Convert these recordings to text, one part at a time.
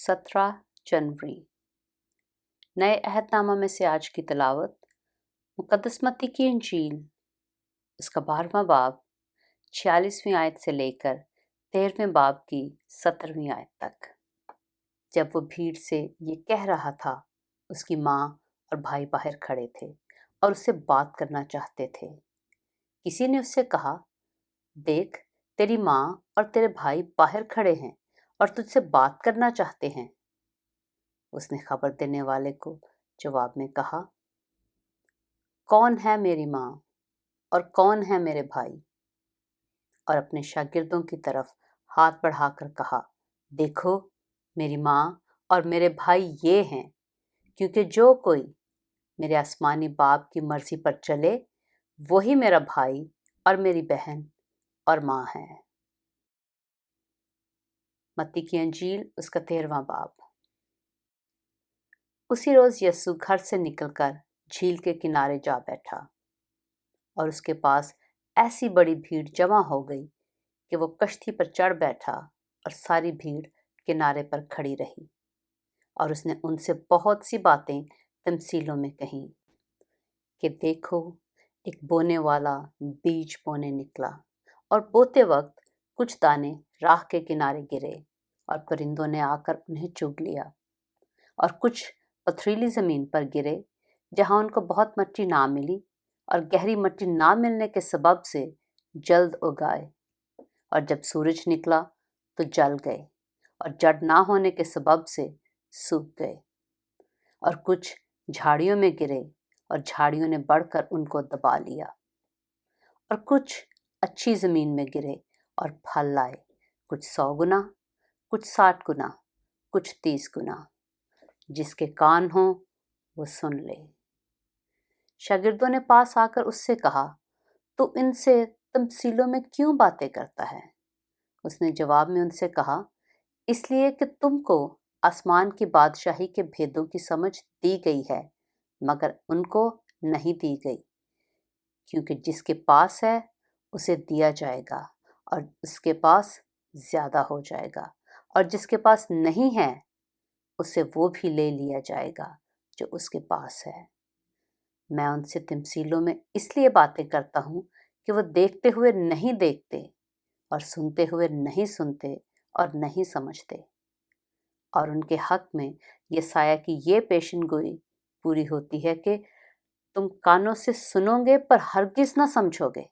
17 जनवरी। नए अहदनामा में से आज की तिलावत मुक़द्दस मत्ती की इंजील उसका 12वां बाब 46वीं आयत से लेकर 13वें बाब की 17वीं आयत तक। जब वो भीड़ से ये कह रहा था, उसकी माँ और भाई बाहर खड़े थे और उससे बात करना चाहते थे। किसी ने उससे कहा, देख, तेरी माँ और तेरे भाई बाहर खड़े हैं और तुझसे बात करना चाहते हैं। उसने खबर देने वाले को जवाब में कहा, कौन है मेरी माँ और कौन है मेरे भाई? और अपने शागिर्दों की तरफ हाथ बढ़ाकर कहा, देखो, मेरी माँ और मेरे भाई ये हैं, क्योंकि जो कोई मेरे आसमानी बाप की मर्जी पर चले, वही मेरा भाई और मेरी बहन और माँ है। मत्ती की अंजील उसका 13वां बाब। उसी रोज यीशु घर से निकलकर झील के किनारे जा बैठा और उसके पास ऐसी बड़ी भीड़ जमा हो गई कि वो कश्ती पर चढ़ बैठा और सारी भीड़ किनारे पर खड़ी रही। और उसने उनसे बहुत सी बातें तमसीलों में कहीं कि देखो, एक बोने वाला बीज बोने निकला और बोते वक्त कुछ दाने राह के किनारे गिरे और परिंदों ने आकर उन्हें चुग लिया। और कुछ पथरीली ज़मीन पर गिरे, जहाँ उनको बहुत मिट्टी ना मिली और गहरी मिट्टी ना मिलने के सबब से जल्द उगाए। और जब सूरज निकला तो जल गए और जड़ ना होने के सबब से सूख गए। और कुछ झाड़ियों में गिरे और झाड़ियों ने बढ़कर उनको दबा लिया। और कुछ अच्छी ज़मीन में गिरे और फल लाए, कुछ 100 गुना, कुछ 60 गुना, कुछ 30 गुना। जिसके कान हो वो सुन ले। शागिर्दों ने पास आकर उससे कहा, तू इनसे तमसीलों में क्यों बातें करता है? उसने जवाब में उनसे कहा, इसलिए कि तुमको आसमान की बादशाही के भेदों की समझ दी गई है, मगर उनको नहीं दी गई। क्योंकि जिसके पास है उसे दिया जाएगा और उसके पास ज़्यादा हो जाएगा, और जिसके पास नहीं है उससे वो भी ले लिया जाएगा जो उसके पास है। मैं उनसे तमसीलों में इसलिए बातें करता हूँ कि वो देखते हुए नहीं देखते और सुनते हुए नहीं सुनते और नहीं समझते। और उनके हक में यशायाह की ये पेशनगोई पूरी होती है कि तुम कानों से सुनोगे पर हरगिज़ ना समझोगे,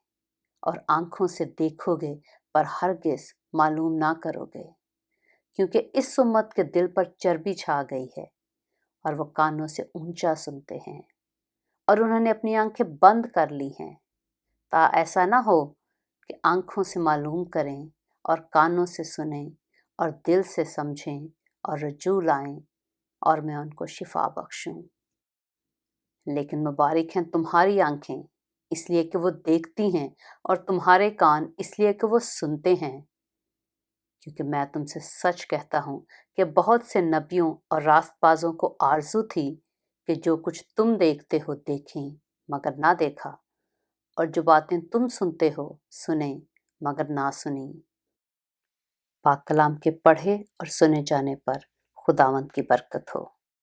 और आंखों से देखोगे पर हरगिज़ मालूम ना करोगे। क्योंकि इस उम्मत के दिल पर चर्बी छा गई है और वो कानों से ऊंचा सुनते हैं और उन्होंने अपनी आंखें बंद कर ली हैं, ता ऐसा ना हो कि आंखों से मालूम करें और कानों से सुनें और दिल से समझें और रजू लाएं और मैं उनको शिफा बख्शूं। लेकिन मुबारक हैं तुम्हारी आंखें, इसलिए कि वो देखती हैं, और तुम्हारे कान इसलिए कि वो सुनते हैं। क्योंकि मैं तुमसे सच कहता हूँ कि बहुत से नबियों और रास्तबाजों को आरजू थी कि जो कुछ तुम देखते हो देखें मगर ना देखा, और जो बातें तुम सुनते हो सुने मगर ना सुनी। पाक कलाम के पढ़े और सुने जाने पर खुदावंद की बरकत हो।